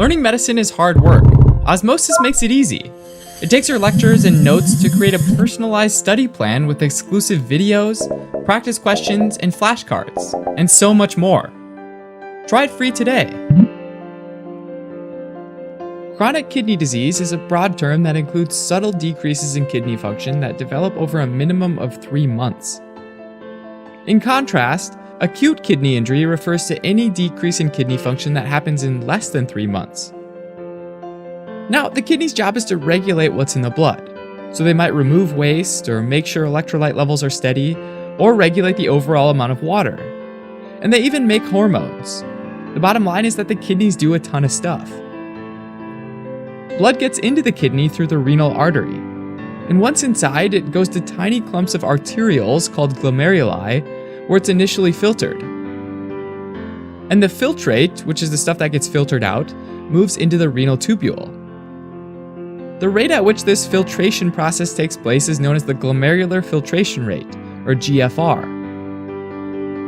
Learning medicine is hard work. Osmosis makes it easy. It takes your lectures and notes to create a personalized study plan with exclusive videos, practice questions, and flashcards, and so much more. Try it free today. Chronic kidney disease is a broad term that includes subtle decreases in kidney function that develop over a minimum of 3 months. In contrast, acute kidney injury refers to any decrease in kidney function that happens in less than 3 months. Now, the kidney's job is to regulate what's in the blood, so they might remove waste or make sure electrolyte levels are steady or regulate the overall amount of water. And they even make hormones. The bottom line is that the kidneys do a ton of stuff. Blood gets into the kidney through the renal artery, and once inside, it goes to tiny clumps of arterioles called glomeruli, where it's initially filtered. And the filtrate, which is the stuff that gets filtered out, moves into the renal tubule. The rate at which this filtration process takes place is known as the glomerular filtration rate, or GFR.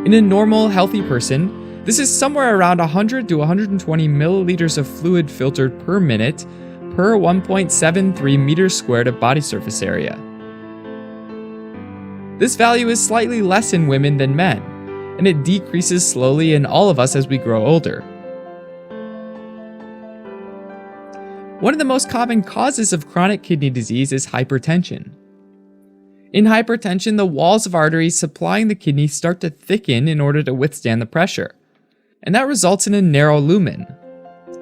In a normal, healthy person, this is somewhere around 100 to 120 milliliters of fluid filtered per minute per 1.73 meters squared of body surface area. This value is slightly less in women than men, and it decreases slowly in all of us as we grow older. One of the most common causes of chronic kidney disease is hypertension. In hypertension, the walls of arteries supplying the kidney start to thicken in order to withstand the pressure, and that results in a narrow lumen.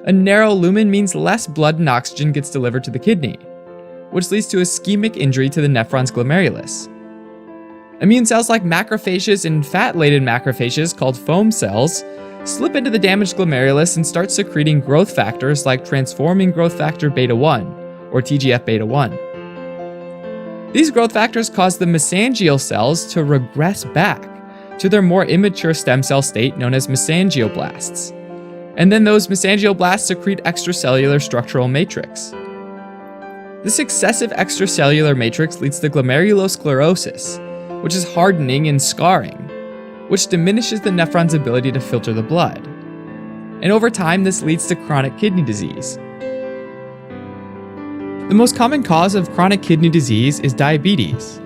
A narrow lumen means less blood and oxygen gets delivered to the kidney, which leads to ischemic injury to the nephron's glomerulus. Immune cells like macrophages and fat-laden macrophages called foam cells slip into the damaged glomerulus and start secreting growth factors like transforming growth factor beta 1, or TGF beta 1. These growth factors cause the mesangial cells to regress back to their more immature stem cell state known as mesangioblasts. And then those mesangioblasts secrete extracellular structural matrix. This excessive extracellular matrix leads to glomerulosclerosis, which is hardening and scarring, which diminishes the nephron's ability to filter the blood. And over time, this leads to chronic kidney disease. The most common cause of chronic kidney disease is diabetes.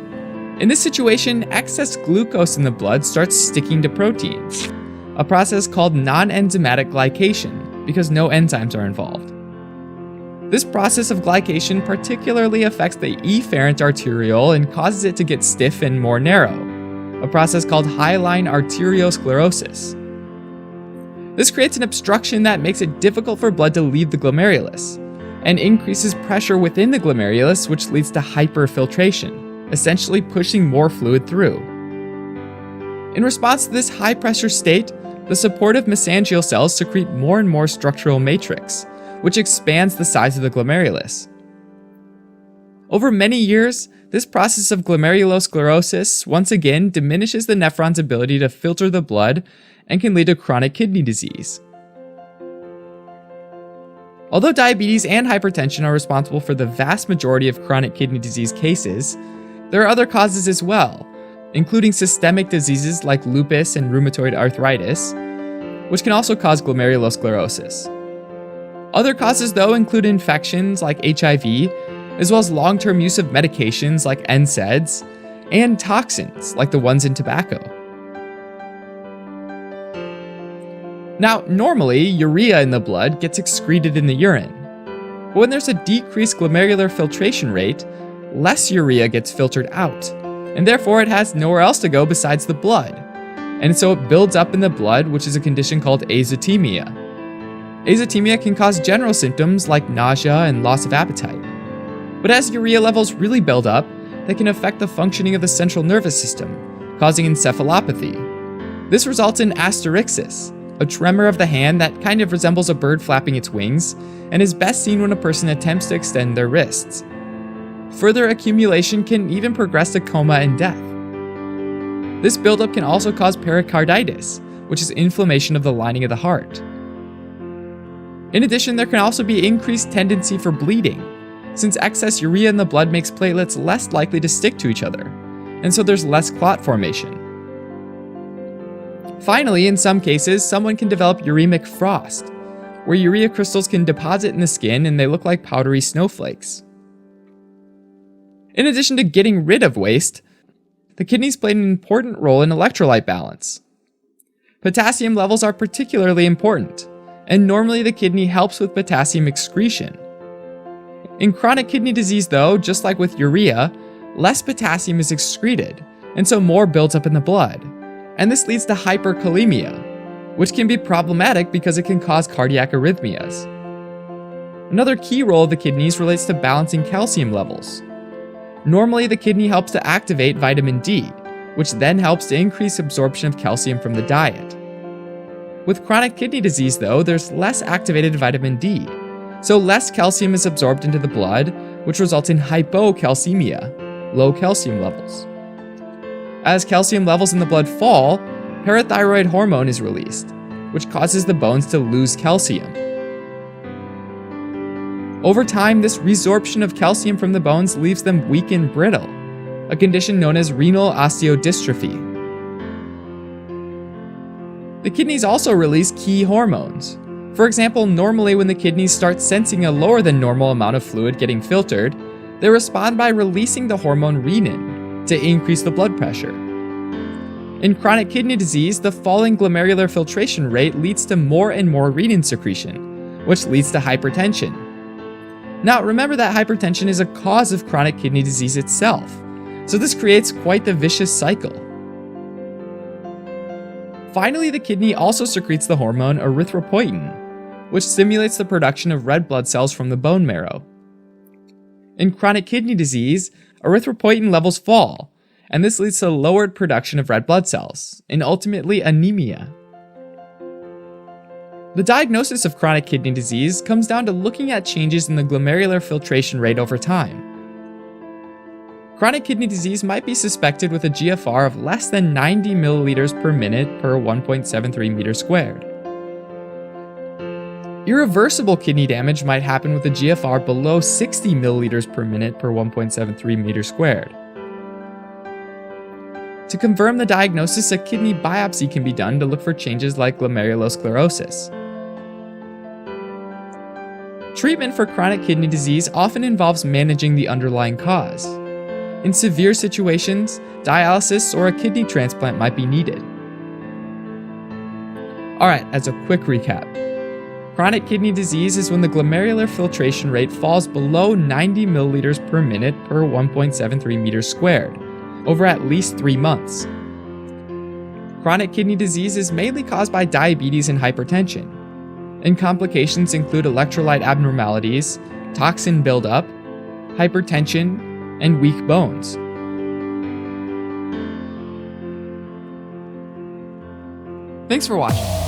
In this situation, excess glucose in the blood starts sticking to proteins, a process called non-enzymatic glycation because no enzymes are involved. This process of glycation particularly affects the efferent arteriole and causes it to get stiff and more narrow, a process called hyaline arteriosclerosis. This creates an obstruction that makes it difficult for blood to leave the glomerulus and increases pressure within the glomerulus, which leads to hyperfiltration, essentially pushing more fluid through. In response to this high-pressure state, the supportive mesangial cells secrete more and more structural matrix, which expands the size of the glomerulus. Over many years, this process of glomerulosclerosis once again diminishes the nephron's ability to filter the blood and can lead to chronic kidney disease. Although diabetes and hypertension are responsible for the vast majority of chronic kidney disease cases, there are other causes as well, including systemic diseases like lupus and rheumatoid arthritis, which can also cause glomerulosclerosis. Other causes, though, include infections like HIV, as well as long-term use of medications like NSAIDs, and toxins like the ones in tobacco. Now, normally, urea in the blood gets excreted in the urine, but when there's a decreased glomerular filtration rate, less urea gets filtered out, and therefore it has nowhere else to go besides the blood, and so it builds up in the blood, which is a condition called azotemia. Azotemia can cause general symptoms like nausea and loss of appetite, but as urea levels really build up, they can affect the functioning of the central nervous system, causing encephalopathy. This results in asterixis, a tremor of the hand that kind of resembles a bird flapping its wings, and is best seen when a person attempts to extend their wrists. Further accumulation can even progress to coma and death. This buildup can also cause pericarditis, which is inflammation of the lining of the heart. In addition, there can also be increased tendency for bleeding, since excess urea in the blood makes platelets less likely to stick to each other, and so there's less clot formation. Finally, in some cases, someone can develop uremic frost. where urea crystals can deposit in the skin and they look like powdery snowflakes. In addition to getting rid of waste, the kidneys played an important role in electrolyte balance. Potassium levels are particularly important, and normally the kidney helps with potassium excretion. In chronic kidney disease though, just like with urea, less potassium is excreted, and so more builds up in the blood, and this leads to hyperkalemia, which can be problematic because it can cause cardiac arrhythmias. Another key role of the kidneys relates to balancing calcium levels. Normally, the kidney helps to activate vitamin D, which then helps to increase absorption of calcium from the diet. With chronic kidney disease, though, there's less activated vitamin D, so less calcium is absorbed into the blood, which results in hypocalcemia, low calcium levels. As calcium levels in the blood fall, parathyroid hormone is released, which causes the bones to lose calcium. Over time, this resorption of calcium from the bones leaves them weak and brittle, a condition known as renal osteodystrophy. The kidneys also release key hormones. For example, normally when the kidneys start sensing a lower than normal amount of fluid getting filtered, they respond by releasing the hormone renin to increase the blood pressure. In chronic kidney disease, the falling glomerular filtration rate leads to more and more renin secretion, which leads to hypertension. Now, remember that hypertension is a cause of chronic kidney disease itself, so this creates quite the vicious cycle. Finally, the kidney also secretes the hormone erythropoietin, which stimulates the production of red blood cells from the bone marrow. In chronic kidney disease, erythropoietin levels fall, and this leads to lowered production of red blood cells, and ultimately anemia. The diagnosis of chronic kidney disease comes down to looking at changes in the glomerular filtration rate over time. Chronic kidney disease might be suspected with a GFR of less than 90 milliliters per minute per 1.73 meters squared. Irreversible kidney damage might happen with a GFR below 60 milliliters per minute per 1.73 meters squared. To confirm the diagnosis, a kidney biopsy can be done to look for changes like glomerulosclerosis. Treatment for chronic kidney disease often involves managing the underlying cause. In severe situations, dialysis or a kidney transplant might be needed. Alright, as a quick recap. Chronic kidney disease is when the glomerular filtration rate falls below 90 milliliters per minute per 1.73 meters squared, over at least 3 months. Chronic kidney disease is mainly caused by diabetes and hypertension, and complications include electrolyte abnormalities, toxin buildup, hypertension, and weak bones. Thanks for watching.